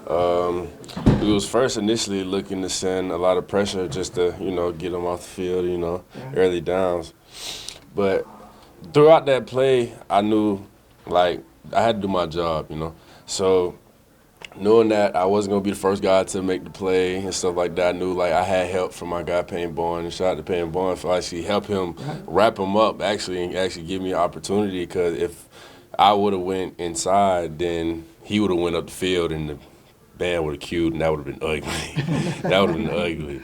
Um, we was first initially looking to send a lot of pressure just to, get them off the field, early downs. But throughout that play, I knew, like, I had to do my job. So knowing that I wasn't gonna be the first guy to make the play and stuff like that, I knew like I had help from my guy Payne Bowen, and shout out to Payne Bowen for actually help him wrap him up and actually give me an opportunity. Because if I would have went inside, then he would have went up the field and the band would have queued, and that would have been ugly. That would have been ugly.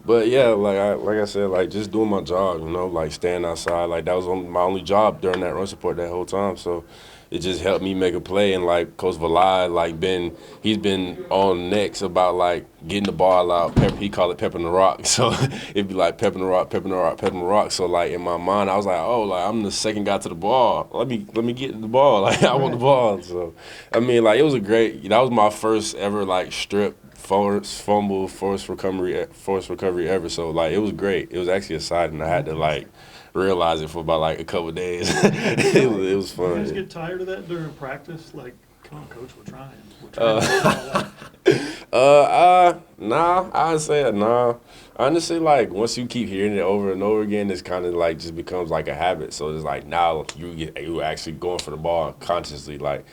But yeah, like I said, like just doing my job, like staying outside. Like that was my only job during that run support that whole time. So it just helped me make a play. And like Coach Valai, he's been on next about like getting the ball out. He called it pepping the rock. So it'd be like pepping the rock, pepping the rock, pepping the rock. So like in my mind, I was like, oh, like I'm the second guy to the ball. Let me get the ball. Like I want the ball. So I mean, like it was that was my first ever like strip. Forced recovery ever. So like it was great. It was actually exciting. I had to like realize it for about like a couple of days. it was fun. You guys get tired of that during practice? Like, come on, coach, we're trying. Nah, I'd say nah. Honestly, like once you keep hearing it over and over again, it's kind of like just becomes like a habit. So it's like now you actually going for the ball consciously, like,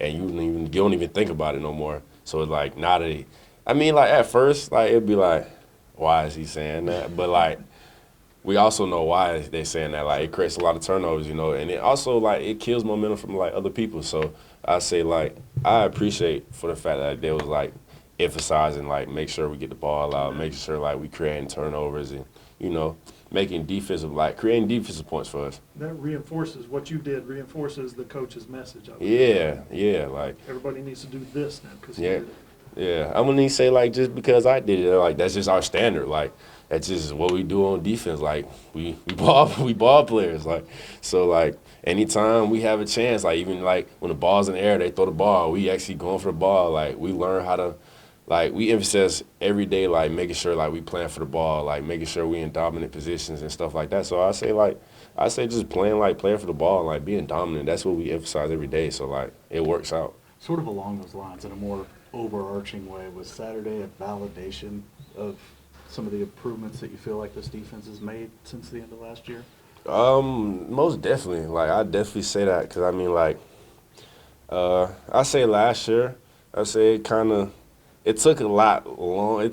and you don't even think about it no more. So it's like now that I mean, like at first, like it'd be like, why is he saying that? But like we also know why they're saying that. Like it creates a lot of turnovers, and it also like it kills momentum from like other people. So I say like I appreciate for the fact that they was like emphasizing like make sure we get the ball out, making sure like we creating turnovers and creating defensive points for us. That reinforces what you did. Reinforces the coach's message. Yeah, like everybody needs to do this now because yeah. Yeah, I'm gonna say like just because I did it, like that's just our standard. Like that's just what we do on defense. Like we ball players. Like so like anytime we have a chance, like even like when the ball's in the air, they throw the ball. We actually going for the ball. Like we learn how to, like we emphasize every day, like making sure like we playing for the ball, like making sure we in dominant positions and stuff like that. So I say just playing for the ball, like being dominant. That's what we emphasize every day. So like it works out. Sort of along those lines, in a more overarching way, was Saturday a validation of some of the improvements that you feel like this defense has made since the end of last year? Most definitely. Like I definitely say that because I mean, like, I say last year, I say it took it took longer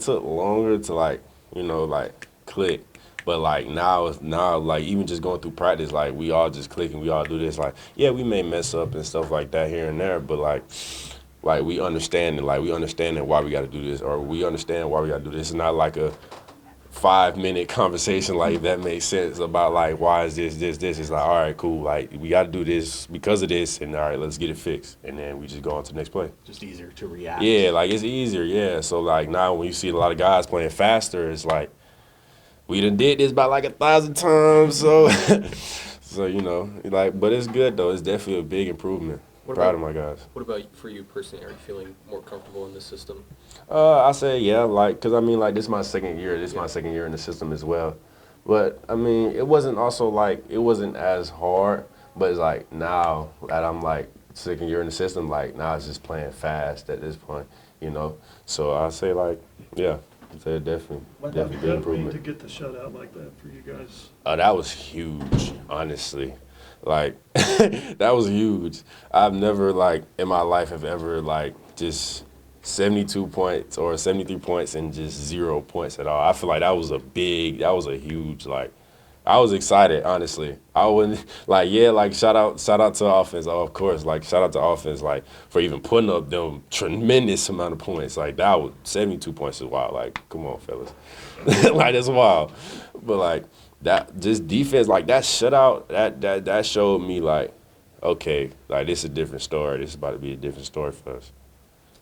to like click. But like now like even just going through practice, like we all just click and we all do this. Like yeah, we may mess up and stuff like that here and there, but like we understand it. Like we understand why we got to do this, or we understand why we got to do this. It's not like a 5-minute conversation, like if that makes sense, about like why is this. It's like all right, cool. Like we got to do this because of this, and all right, let's get it fixed, and then we just go on to the next play. Just easier to react. Yeah, like it's easier. Yeah. So like now when you see a lot of guys playing faster, it's like we done did this about like 1,000 times. So but it's good though. It's definitely a big improvement. Proud of my guys. What about for you personally? Are you feeling more comfortable in this system? I say yeah, like, cause I mean, like, this is my second year. This is my second year in the system as well. But I mean, it wasn't as hard. But it's like now that I'm like second year in the system, like now it's just playing fast at this point, So I say like, yeah, I'd say definitely big improvement. To get the shutout like that for you guys. That was huge, honestly. Like, that was huge. I've never, like, in my life have ever, like, just 72 points or 73 points and just 0 points at all. I feel like that was a huge, like, I was excited, honestly. I wouldn't, like, yeah, like, shout out to offense, of course. Like, shout out to offense, like, for even putting up them tremendous amount of points. Like, 72 points is wild. Like, come on, fellas. Like, that's wild. But, like, that just defense, like that shutout, that showed me like, okay, like this is a different story. This is about to be a different story for us.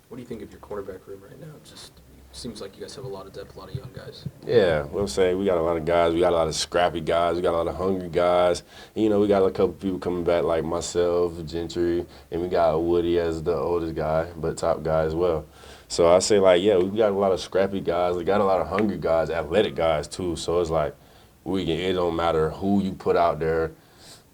What do you think of your cornerback room right now? It just seems like you guys have a lot of depth, a lot of young guys. Yeah, what I'm saying, we got a lot of guys. We got a lot of scrappy guys. We got a lot of hungry guys. We got a couple people coming back like myself, Gentry, and we got Woody as the oldest guy, but top guy as well. So I say like, yeah, we got a lot of scrappy guys. We got a lot of hungry guys, athletic guys too. So it's like, it don't matter who you put out there,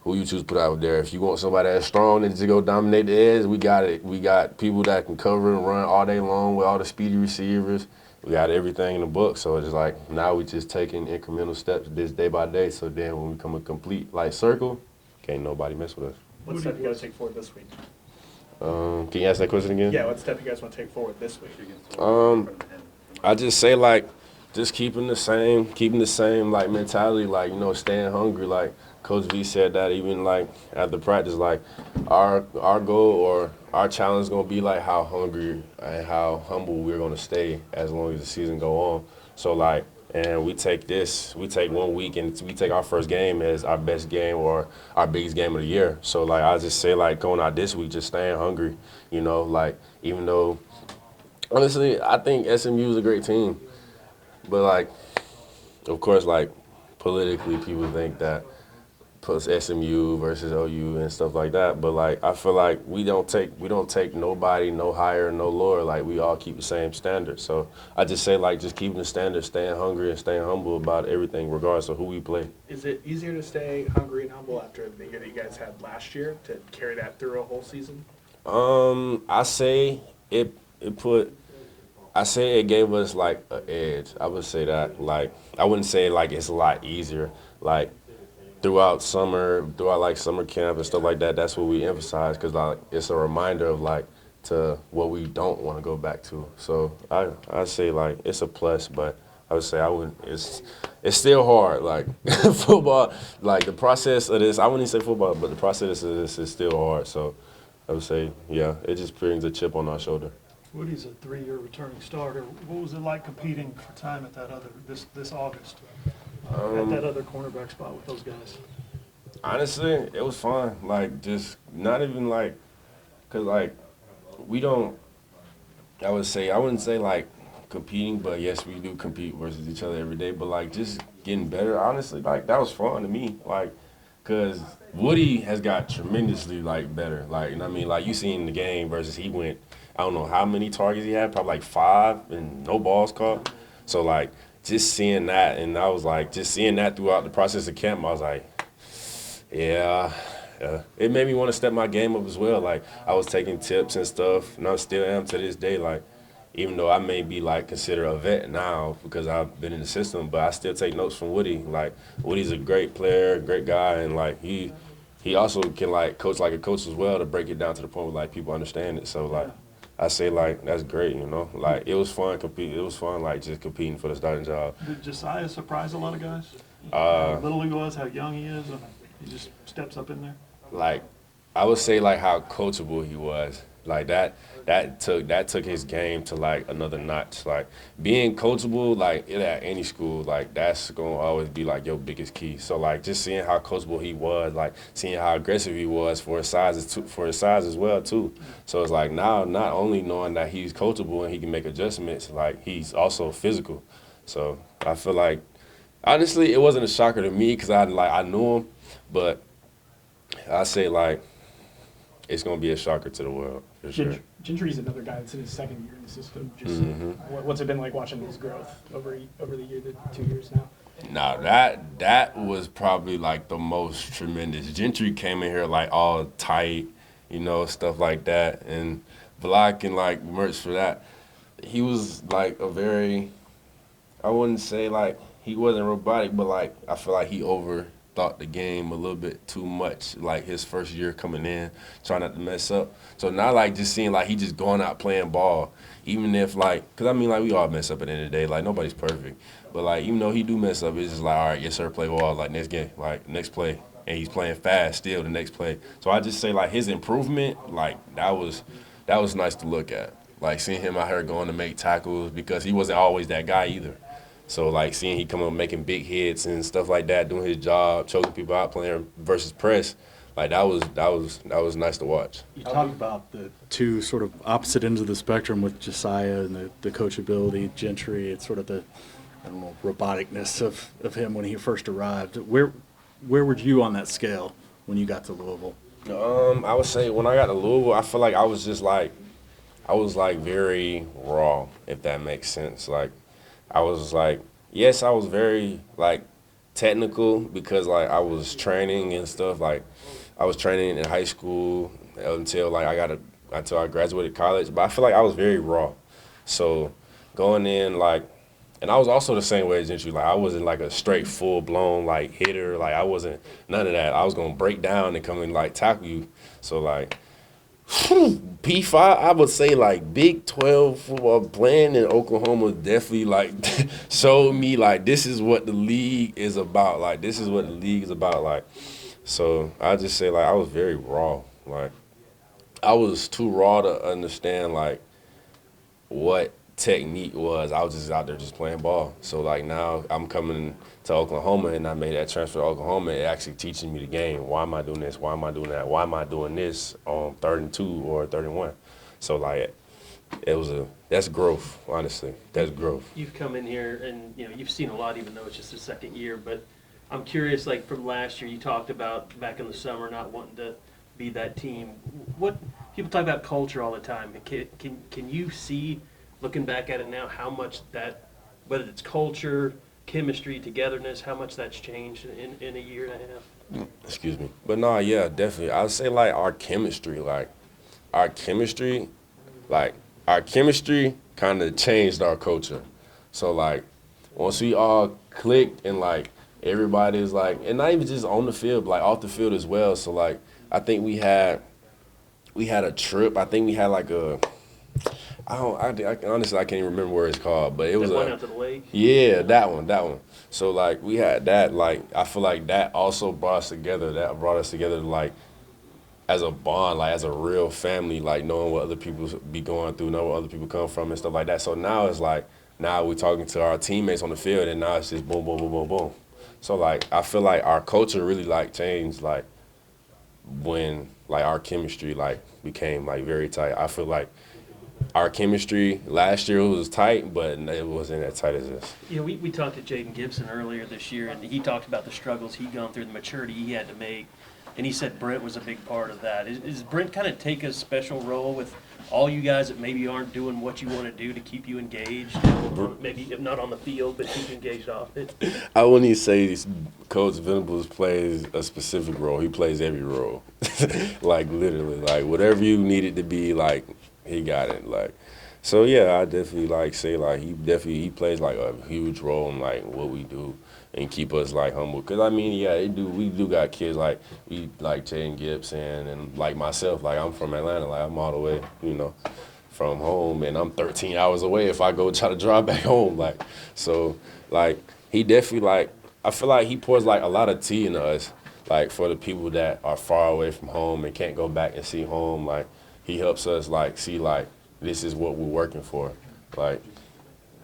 who you choose to put out there. If you want somebody that's strong and just go dominate the edge, we got it. We got people that can cover and run all day long with all the speedy receivers. We got everything in the book. So it's like now we just taking incremental steps this day by day. So then when we come a complete like circle, can't nobody mess with us. What step you guys take forward this week? Can you ask that question again? Yeah, what step you guys want to take forward this week? I just say like just keeping the same like mentality, like, you know, staying hungry. Like Coach V said that even like after practice, like our goal or our challenge is gonna be like how hungry and how humble we're gonna stay as long as the season go on. So like, and we take 1 week and we take our first game as our best game or our biggest game of the year. So like I just say like going out this week, just staying hungry, you know, like even though honestly I think SMU is a great team, but like of course like politically people think that plus SMU versus OU and stuff like that. But like I feel like we don't take nobody no higher, no lower. Like we all keep the same standard. So I just say like just keeping the standard, staying hungry and staying humble about everything, regardless of who we play. Is it easier to stay hungry and humble after the year that you guys had last year to carry that through a whole season? I say it gave us like an edge. I would say that. Like I wouldn't say like it's a lot easier. Like throughout summer camp and stuff like that, that's what we emphasize because like it's a reminder of like to what we don't want to go back to. So I say like it's a plus, but I would say I wouldn't. It's still hard. Like football, like the process of this. I wouldn't say football, but the process of this is still hard. So I would say yeah, it just brings a chip on our shoulder. Woody's a 3-year returning starter. What was it like competing for time at that this August? At that other cornerback spot with those guys? Honestly, it was fun. Like, just not even like, cause like, we don't. I wouldn't say like competing, but yes, we do compete versus each other every day. But like, just getting better. Honestly, like that was fun to me. Like, cause Woody has got tremendously like better. Like, you know what I mean? Like you seen the game versus he went. I don't know how many targets he had, probably like 5 and no balls caught. So like. Just seeing that, and I was like, just seeing that throughout the process of camp, I was like, yeah. It made me want to step my game up as well. Like, I was taking tips and stuff, and I still am to this day. Like, even though I may be, like, considered a vet now because I've been in the system, but I still take notes from Woody. Like, Woody's a great player, great guy, and, like, he also can, like, coach like a coach as well to break it down to the point where, like, people understand it. So, like, I say, like, that's great, you know? Like, it was fun competing. It was fun, like, just competing for the starting job. Did Josiah surprise a lot of guys? How little he was, how young he is, and he just steps up in there? Like, I would say, like, how coachable he was. Like, that took his game to, like, another notch. Like, being coachable, like, at any school, like, that's going to always be, like, your biggest key. So, like, just seeing how coachable he was, like, seeing how aggressive he was for his size as well, too. So, it's like now not only knowing that he's coachable and he can make adjustments, like, he's also physical. So, I feel like, honestly, it wasn't a shocker to me because I knew him. But I say, like, it's going to be a shocker to the world, for sure. Gentry's another guy that's in his second year in the system. Just what's it been like watching his growth over the year, the 2 years now? No, that was probably like the most tremendous. Gentry came in here like all tight, you know, stuff like that, and block and like merch for that. He was like a very, I wouldn't say like he wasn't robotic, but like I feel like he overthought the game a little bit too much. Like his first year coming in, trying not to mess up. So now like just seeing like he just going out playing ball, even if like, cause I mean like we all mess up at the end of the day. Like nobody's perfect, but like even though he do mess up, it's just like all right, yes sir, play ball. Like next game, like next play, and he's playing fast still the next play. So I just say like his improvement, like that was nice to look at. Like seeing him out here going to make tackles because he wasn't always that guy either. So like seeing he come up making big hits and stuff like that, doing his job, choking people out, playing versus press, like that was nice to watch. You talk about the two sort of opposite ends of the spectrum with Josiah and the coachability, Gentry. It's sort of the roboticness of him when he first arrived. Where were you on that scale when you got to Louisville? I would say when I got to Louisville, I feel like I was very raw, if that makes sense. Like I was like, yes, I was very like technical because like I was training and stuff. Like I was training in high school until like until I graduated college. But I feel like I was very raw. So going in like, and I was also the same way as Gentry. Like I wasn't like a straight full blown like hitter. Like I wasn't none of that. I was gonna break down and come and like tackle you. So like P5, I would say like Big 12 football playing in Oklahoma definitely like showed me like this is what the league is about. Like this is what the league is about. Like so I just say like I was very raw. Like I was too raw to understand like what technique was. I was just out there just playing ball. So like now I'm coming to Oklahoma and I made that transfer to Oklahoma. It actually teaching me the game. Why am I doing this? Why am I doing that? Why am I doing this on 3rd and 2 or 3rd and 1? So like that's growth, honestly. That's growth. You've come in here and you've seen a lot, even though it's just the second year. But I'm curious, like from last year, you talked about back in the summer not wanting to be that team. What people talk about culture all the time. Can you see, looking back at it now, how much that, whether it's culture, chemistry, togetherness, how much that's changed in a year and a half? Excuse me. But no, yeah, definitely. I'd say like our chemistry kind of changed our culture. So like once we all clicked and like everybody's like, and not even just on the field, but like off the field as well. So like I think we had a trip. I think we had like I honestly I can't even remember where it's called, but it was one out to the lake. Yeah, that one. So like we had that. Like I feel like that also brought us together. That brought us together like as a bond, like as a real family, like knowing what other people be going through, know where other people come from and stuff like that. So now it's like now we're talking to our teammates on the field, and now it's just boom, boom, boom, boom, boom. So like I feel like our culture really like changed like when like our chemistry like became like very tight. I feel like our chemistry last year was tight, but it wasn't as tight as this. We talked to Jaden Gibson earlier this year, and he talked about the struggles he'd gone through, the maturity he had to make, and he said Brent was a big part of that. Is Brent kind of take a special role with all you guys that maybe aren't doing what you want to do to keep you engaged, maybe if not on the field, but keep you engaged off it? I wouldn't even say Coach Venables plays a specific role. He plays every role. Like literally, like whatever you need it to be, like he got it. Like so yeah, I definitely like say like he plays like a huge role in like what we do and keep us like humble. Cause I mean we do got kids like we like Jaden Gibson and like myself, like I'm from Atlanta, like I'm all the way, from home, and I'm 13 hours away if I go try to drive back home. Like so like he definitely like I feel like he pours like a lot of tea into us, like for the people that are far away from home and can't go back and see home. Like he helps us like see like this is what we're working for. Like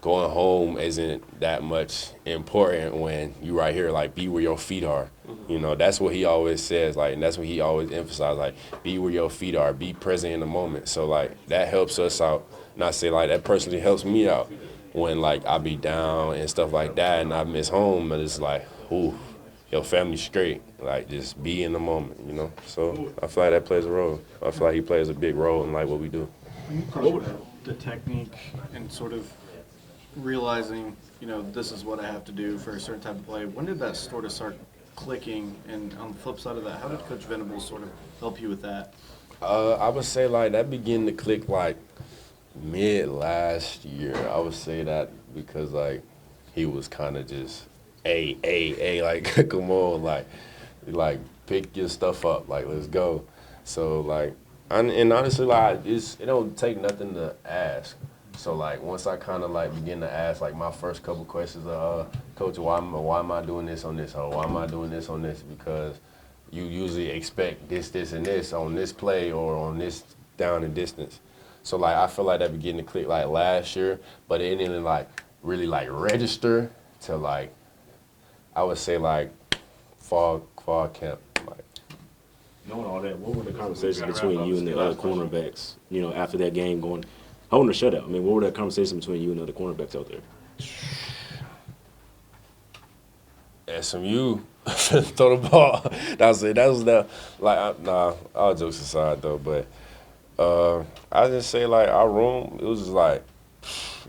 going home isn't that much important when you right here, like be where your feet are. That's what he always says, like, and that's what he always emphasizes, like be where your feet are, be present in the moment. So like that helps us out. And I say like that personally helps me out when like I be down and stuff like that and I miss home, and it's like, ooh, your family's straight. Like just be in the moment, So I feel like that plays a role. I feel like he plays a big role in like what we do. The technique and sort of realizing, this is what I have to do for a certain type of play. When did that sort of start clicking? And on the flip side of that, how did Coach Venables sort of help you with that? I would say like that began to click like mid last year. I would say that because like he was kind of just like come on, like pick your stuff up, like let's go. So like and honestly like it don't take nothing to ask. So like once I kind of like begin to ask like my first couple questions, Coach, why am I doing this on this? Or why am I doing this on this? Because you usually expect this, and this on this play or on this down and distance. So like I feel like that began to click like last year, but it didn't like really like register till like I would say like fall camp. Like knowing all that, what were the conversations between you and the other cornerbacks? After that game going, holding a shutout. I mean, what were the conversations between you and the other cornerbacks out there? SMU, throw the ball. That was it. That was the all jokes aside though, but I just say like our room, it was just like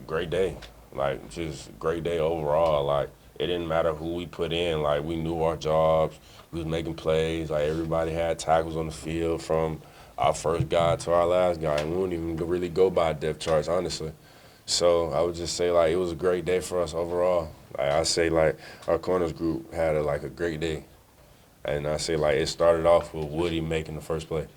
great day, like just great day overall. Like it didn't matter who we put in. Like, we knew our jobs. We was making plays. Like, everybody had tackles on the field from our first guy to our last guy. And we wouldn't even really go by depth charts, honestly. So I would just say, like, it was a great day for us overall. Like, I say, like, our corners group had, a great day. And I say, like, it started off with Woody making the first play.